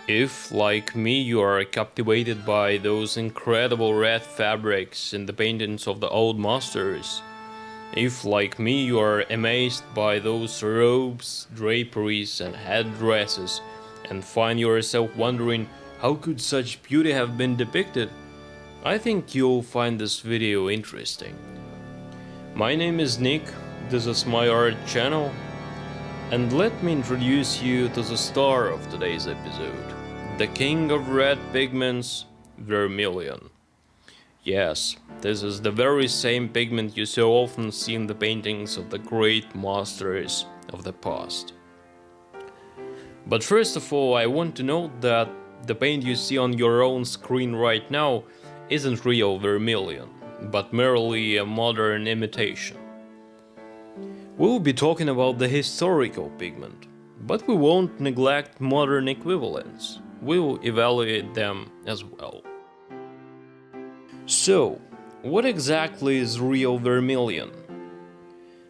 If, like me, you are captivated by those incredible red fabrics in the paintings of the old masters, if, like me, you are amazed by those robes, draperies, and headdresses, and find yourself wondering how could such beauty have been depicted, I think you'll find this video interesting. My name is Nick, this is my art channel, and let me introduce you to the star of today's episode, the king of red pigments, vermilion. Yes, this is the very same pigment you so often see in the paintings of the great masters of the past. But first of all, I want to note that the paint you see on your own screen right now isn't real vermilion, but merely a modern imitation. We'll be talking about the historical pigment, but we won't neglect modern equivalents. We'll evaluate them as well. So, what exactly is real vermilion?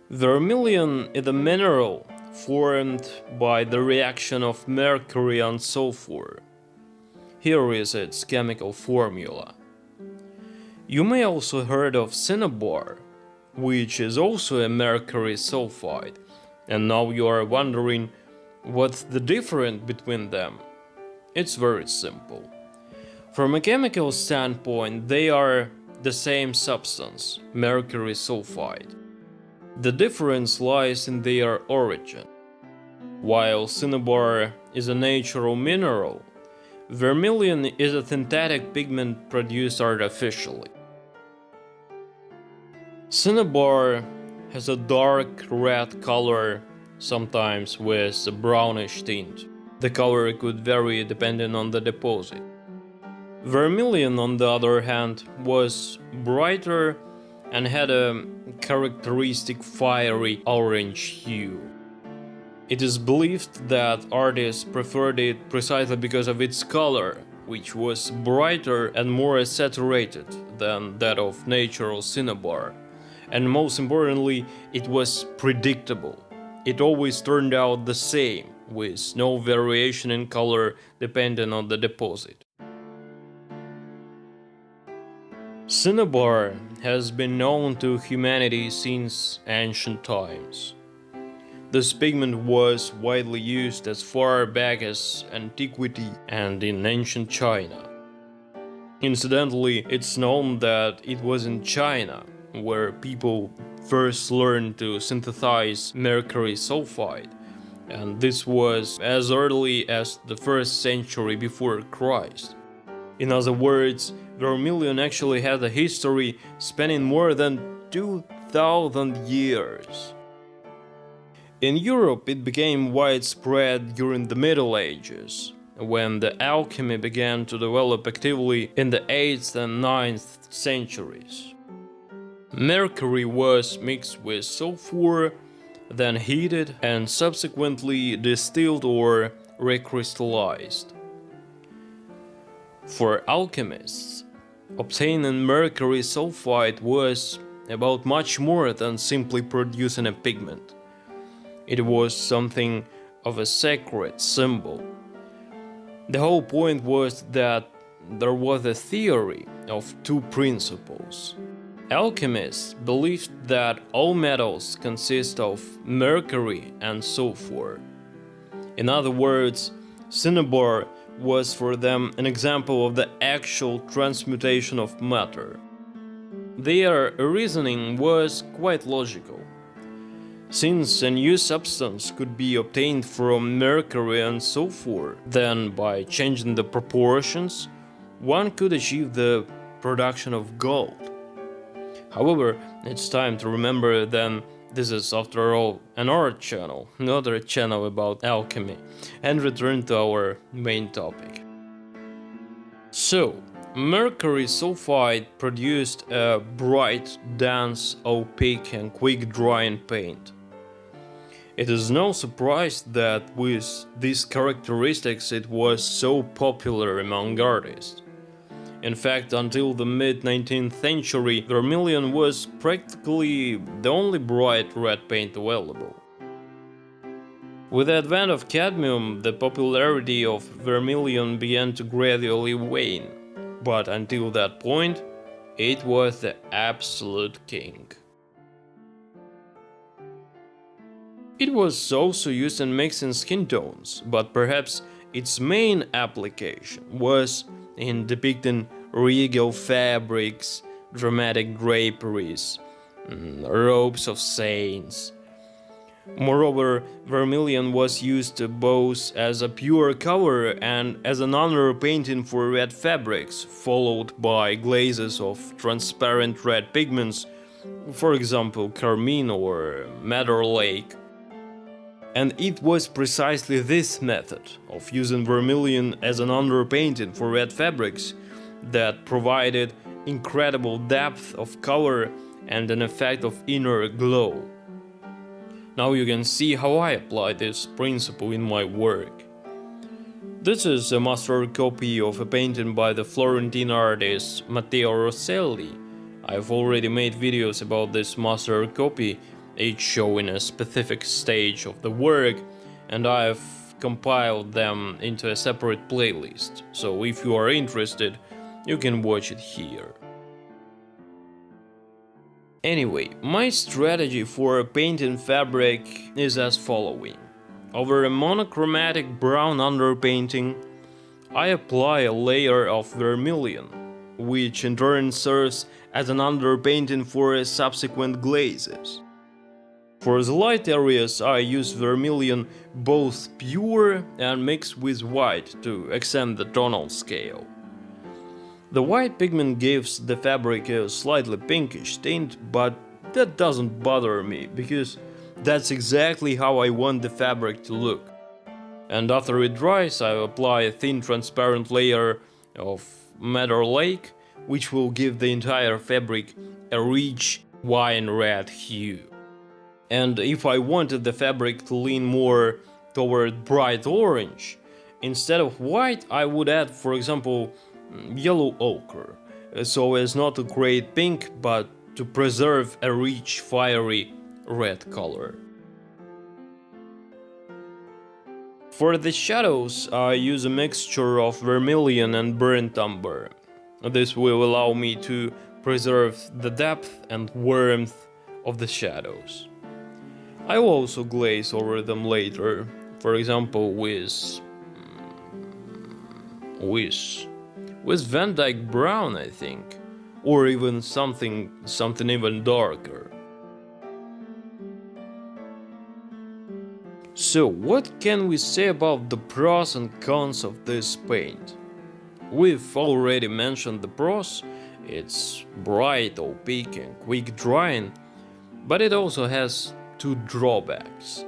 Vermilion is a mineral formed by the reaction of mercury and sulfur. Here is its chemical formula. You may also heard of cinnabar, which is also a mercury sulfide, and now you are wondering what's the difference between them. It's very simple. From a chemical standpoint, they are the same substance, mercury sulfide. The difference lies in their origin. While cinnabar is a natural mineral, vermilion is a synthetic pigment produced artificially. Cinnabar has a dark red color, sometimes with a brownish tint. The color could vary depending on the deposit. Vermilion, on the other hand, was brighter and had a characteristic fiery orange hue. It is believed that artists preferred it precisely because of its color, which was brighter and more saturated than that of natural cinnabar. And most importantly, it was predictable. It always turned out the same, with no variation in color depending on the deposit. Cinnabar has been known to humanity since ancient times. This pigment was widely used as far back as antiquity and in ancient China. Incidentally, it's known that it was in China where people first learned to synthesize mercury sulfide, and this was as early as the 1st century before Christ. In other words, vermilion actually had a history spanning more than 2000 years. In Europe, it became widespread during the Middle Ages, when the alchemy began to develop actively in the 8th and 9th centuries. Mercury was mixed with sulfur, then heated and subsequently distilled or recrystallized. For alchemists, obtaining mercury sulfide was about much more than simply producing a pigment. It was something of a sacred symbol. The whole point was that there was a theory of two principles. Alchemists believed that all metals consist of mercury and sulfur. In other words, cinnabar was for them an example of the actual transmutation of matter. Their reasoning was quite logical. Since a new substance could be obtained from mercury and sulfur, then by changing the proportions, one could achieve the production of gold. However, it's time to remember then this is after all an art channel, not a channel about alchemy, and return to our main topic. So, mercury sulfide produced a bright, dense, opaque and quick-drying paint. It is no surprise that with these characteristics it was so popular among artists. In fact, until the mid-19th century, vermilion was practically the only bright red paint available. With the advent of cadmium, the popularity of vermilion began to gradually wane, but until that point, it was the absolute king. It was also used in mixing skin tones, but perhaps its main application was in depicting regal fabrics, dramatic draperies, robes of saints. Moreover, vermilion was used both as a pure color and as an underpainting for red fabrics, followed by glazes of transparent red pigments, for example carmine or madder lake. And it was precisely this method of using vermilion as an underpainting for red fabrics that provided incredible depth of color and an effect of inner glow. Now you can see how I apply this principle in my work. This is a master copy of a painting by the Florentine artist Matteo Rosselli. I've already made videos about this master copy, each showing a specific stage of the work, and I've compiled them into a separate playlist, so if you are interested, you can watch it here. Anyway, my strategy for painting fabric is as following. Over a monochromatic brown underpainting, I apply a layer of vermilion, which in turn serves as an underpainting for subsequent glazes. For the light areas, I use vermilion both pure and mixed with white to extend the tonal scale. The white pigment gives the fabric a slightly pinkish tint, but that doesn't bother me, because that's exactly how I want the fabric to look. And after it dries, I apply a thin transparent layer of madder lake, which will give the entire fabric a rich wine red hue. And if I wanted the fabric to lean more toward bright orange, instead of white I would add, for example, yellow ochre, so as not to create pink but to preserve a rich fiery red color. For the shadows I use a mixture of vermilion and burnt umber. This will allow me to preserve the depth and warmth of the shadows. I will also glaze over them later, for example with Van Dyke brown, I think, or even something even darker. So what can we say about the pros and cons of this paint? We've already mentioned the pros. It's bright, opaque and quick drying, but it also has two drawbacks.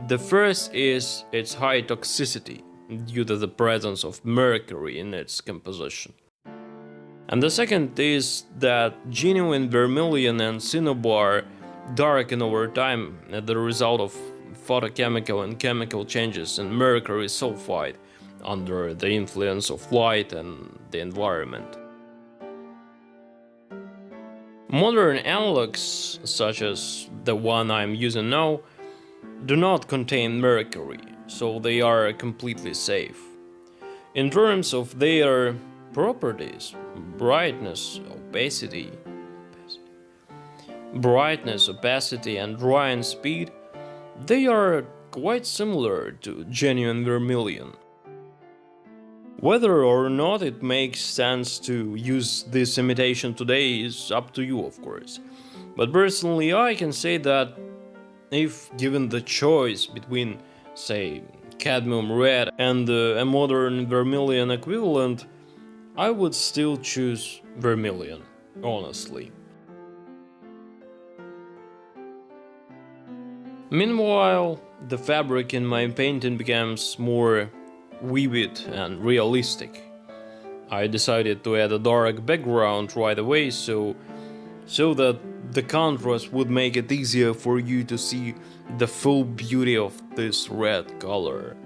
The first is its high toxicity due to the presence of mercury in its composition. And the second is that genuine vermilion and cinnabar darken over time as the result of photochemical and chemical changes in mercury sulfide under the influence of light and the environment. Modern analogs, such as the one I'm using now, do not contain mercury, so they are completely safe. In terms of their properties, brightness, opacity, and drying speed, they are quite similar to genuine vermilion. Whether or not it makes sense to use this imitation today is up to you, of course. But personally, I can say that if given the choice between, say, cadmium red and a modern vermilion equivalent, I would still choose vermilion, honestly. Meanwhile, the fabric in my painting becomes more vivid and realistic. I decided to add a dark background right away so that the contrast would make it easier for you to see the full beauty of this red color.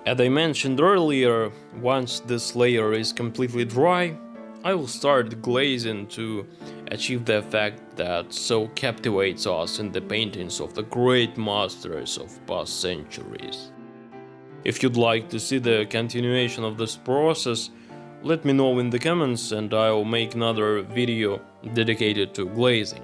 As I mentioned earlier, once this layer is completely dry, I will start glazing to achieve the effect that so captivates us in the paintings of the great masters of past centuries. If you'd like to see the continuation of this process, let me know in the comments and I'll make another video dedicated to glazing.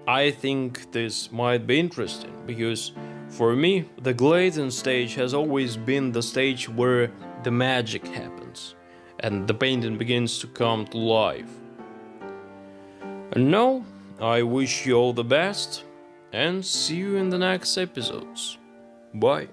I think this might be interesting because for me, the glazing stage has always been the stage where the magic happens and the painting begins to come to life. And now, I wish you all the best and see you in the next episodes. Bye.